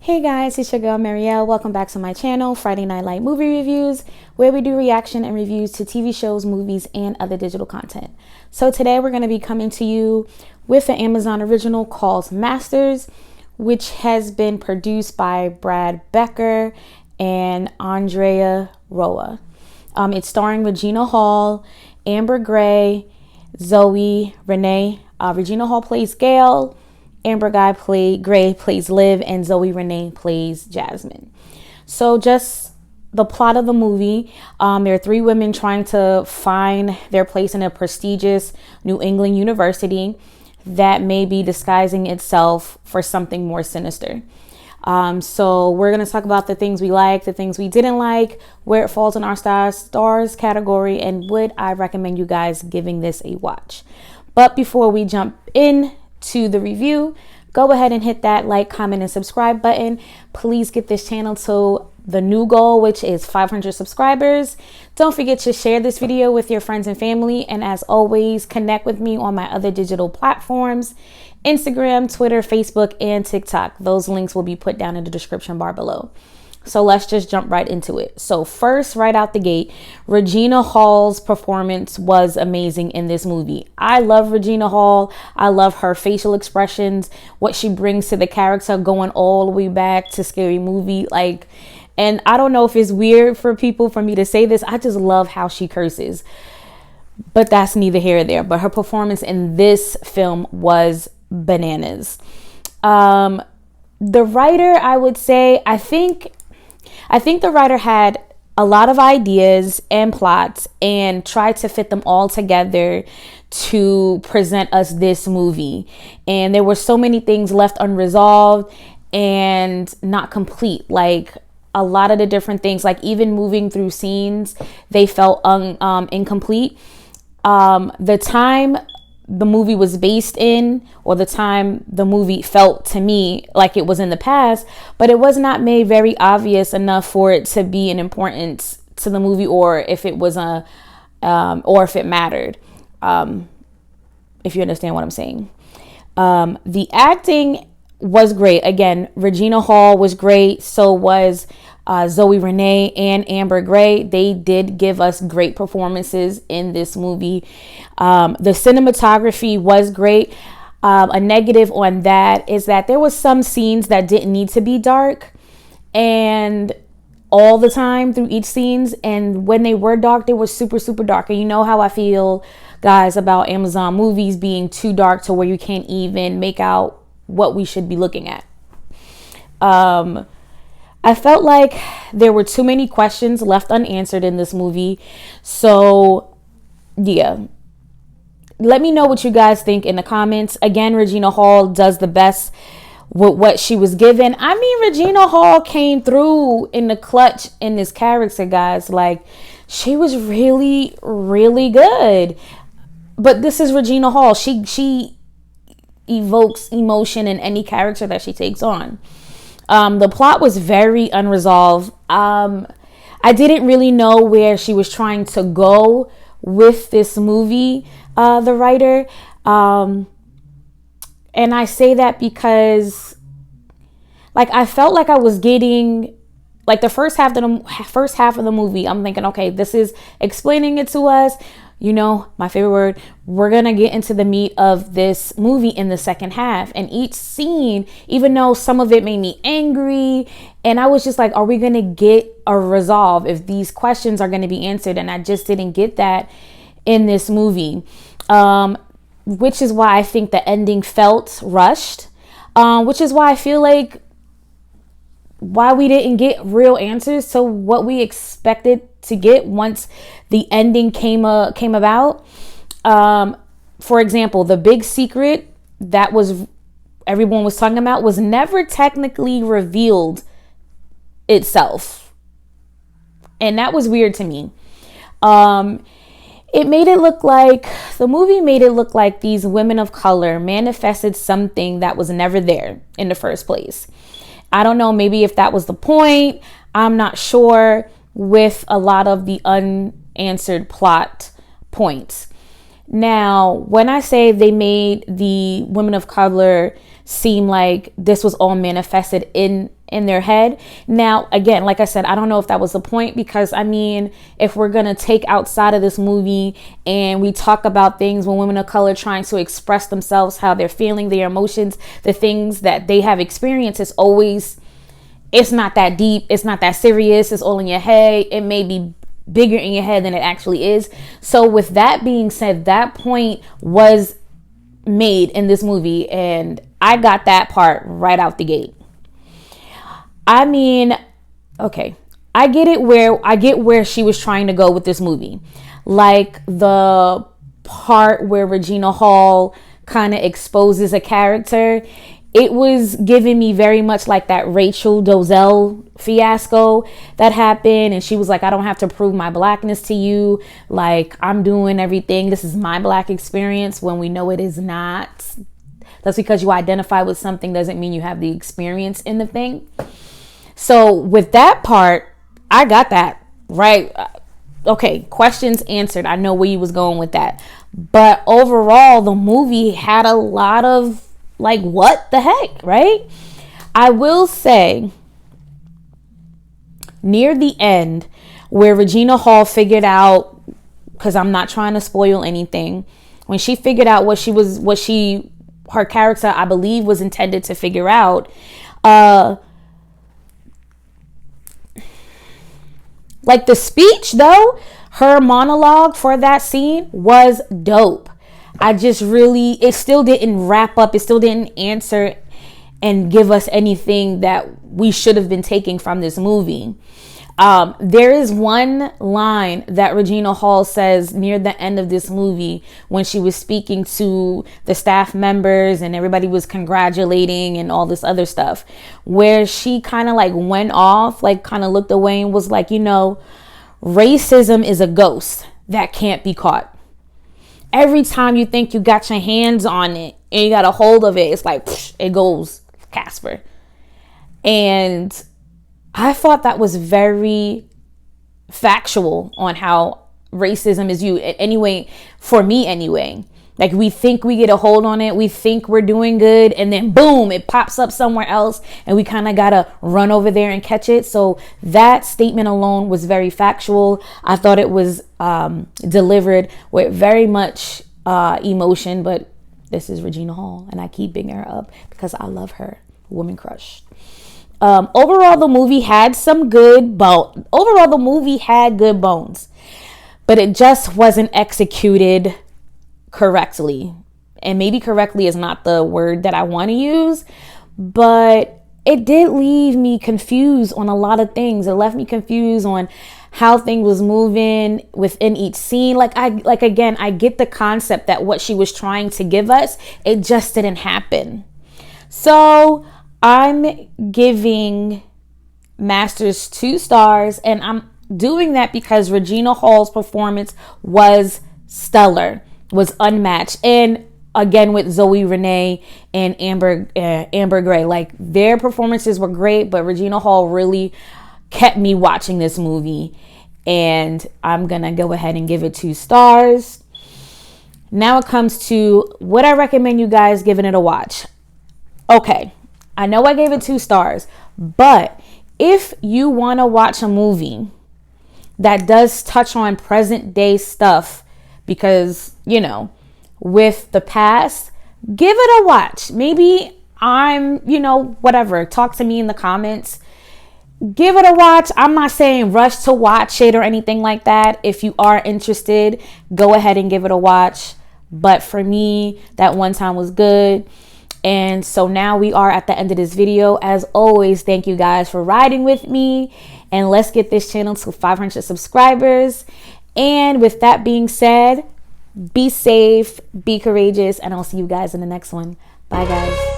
Hey guys, it's your girl Marielle. Welcome back to my channel, Friday Night Light Movie Reviews, where we do reaction and reviews to TV shows, movies, and other digital content. So today we're going to be coming to you with an Amazon original called Masters, which has been produced by Brad Becker and Andrea Roa. It's starring Regina Hall, Amber Gray, Zoe Renee. Regina Hall plays Gail. Amber Gray plays Liv, and Zoe Renee plays Jasmine. So just the plot of the movie, there are three women trying to find their place in a prestigious New England university that may be disguising itself for something more sinister. So we're going to talk about the things we like, the things we didn't like, where it falls in our stars category, and would I recommend you guys giving this a watch. But before we jump in to the review, go ahead and hit that like, comment, and subscribe button. Please get this channel to the new goal, which is 500 subscribers. Don't forget to share this video with your friends and family, and as always, connect with me on my other digital platforms: Instagram, Twitter, Facebook, and TikTok. Those links will be put down in the description bar below. So let's just jump right into it. So first, right out the gate, Regina Hall's performance was amazing in this movie. I love Regina Hall. I love her facial expressions, what she brings to the character, going all the way back to Scary Movie. And I don't know if it's weird for me to say this. I just love how she curses. But that's neither here nor there. But her performance in this film was bananas. The writer, I would say, I think the writer had a lot of ideas and plots and tried to fit them all together to present us this movie. And there were so many things left unresolved and not complete. Like a lot of the different things, like even moving through scenes, they felt incomplete. The time the movie was based in, or the time the movie felt to me like it was in the past, but it was not made very obvious enough for it to be an importance to the movie, or if it was or if it mattered, if you understand what I'm saying. The acting was great. Again, Regina Hall was great. So was Zoe Renee and Amber Gray. They did give us great performances in this movie. The cinematography was great. A negative on that is that there was some scenes that didn't need to be dark and all the time through each scenes. And when they were dark, they were super, super dark. And you know how I feel, guys, about Amazon movies being too dark to where you can't even make out what we should be looking at. I felt like there were too many questions left unanswered in this movie. So, yeah. Let me know what you guys think in the comments. Again, Regina Hall does the best with what she was given. I mean, Regina Hall came through in the clutch in this character, guys. Like, she was really, really good. But this is Regina Hall. She evokes emotion in any character that she takes on. The plot was very unresolved. I didn't really know where she was trying to go with this movie, the writer. And I say that because, like, I felt like I was getting, like, the first half of the movie, I'm thinking, okay, this is explaining it to us. You know, my favorite word, we're going to get into the meat of this movie in the second half. And each scene, even though some of it made me angry, and I was just like, are we going to get a resolve if these questions are going to be answered? And I just didn't get that in this movie, which is why I think the ending felt rushed, which is why I feel like why we didn't get real answers to what we expected to get once the ending came about. For example, the big secret that everyone was talking about was never technically revealed itself, and that was weird to me. The movie made it look like these women of color manifested something that was never there in the first place. I don't know, maybe if that was the point. I'm not sure with a lot of the unanswered plot points. Now, when I say they made the women of color seem like this was all manifested in in their head. Now, again, like I said, I don't know if that was the point, because I mean, if we're going to take outside of this movie and we talk about things when women of color trying to express themselves, how they're feeling, their emotions, the things that they have experienced, it's not that deep. It's not that serious. It's all in your head. It may be bigger in your head than it actually is. So with that being said, that point was made in this movie, and I got that part right out the gate. I mean, okay, I get where she was trying to go with this movie. Like the part where Regina Hall kind of exposes a character. It was giving me very much like that Rachel Dolezal fiasco that happened. And she was like, I don't have to prove my blackness to you. Like, I'm doing everything. This is my black experience, when we know it is not. That's because you identify with something doesn't mean you have the experience in the thing. So with that part, I got that right. Okay, questions answered. I know where you was going with that. But overall, the movie had a lot of like, what the heck, right? I will say, near the end, where Regina Hall figured out, because I'm not trying to spoil anything, when she figured out what her character, I believe, was intended to figure out, like the speech though, her monologue for that scene was dope. It still didn't wrap up. It still didn't answer and give us anything that we should have been taking from this movie. There is one line that Regina Hall says near the end of this movie when she was speaking to the staff members and everybody was congratulating and all this other stuff, where she kind of like went off, like kind of looked away and was like, racism is a ghost that can't be caught. Every time you think you got your hands on it and you got a hold of it, it's like, it goes, Casper. And I thought that was very factual on how racism is viewed. Anyway, for me anyway. Like, we think we get a hold on it. We think we're doing good. And then boom, it pops up somewhere else. And we kind of got to run over there and catch it. So that statement alone was very factual. I thought it was delivered with very much emotion. But this is Regina Hall. And I keep bringing her up because I love her. Woman crush. Overall, the movie had good bones. But it just wasn't executed correctly. And maybe correctly is not the word that I want to use, but it did leave me confused on a lot of things. It left me confused on how things was moving within each scene. I get the concept that what she was trying to give us, it just didn't happen. So I'm giving Masters 2 stars, and I'm doing that because Regina Hall's performance was stellar, was unmatched. And again, with Zoe Renee and Amber Gray, like, their performances were great, but Regina Hall really kept me watching this movie, and I'm gonna go ahead and give it 2 stars. Now it comes to what I recommend you guys giving it a watch. Okay, I know I gave it 2 stars, but if you want to watch a movie that does touch on present day stuff, because, with the past, give it a watch. Maybe whatever. Talk to me in the comments. Give it a watch. I'm not saying rush to watch it or anything like that. If you are interested, go ahead and give it a watch. But for me, that one time was good. And so now we are at the end of this video. As always, thank you guys for riding with me. And let's get this channel to 500 subscribers. And with that being said, be safe, be courageous, and I'll see you guys in the next one. Bye, guys.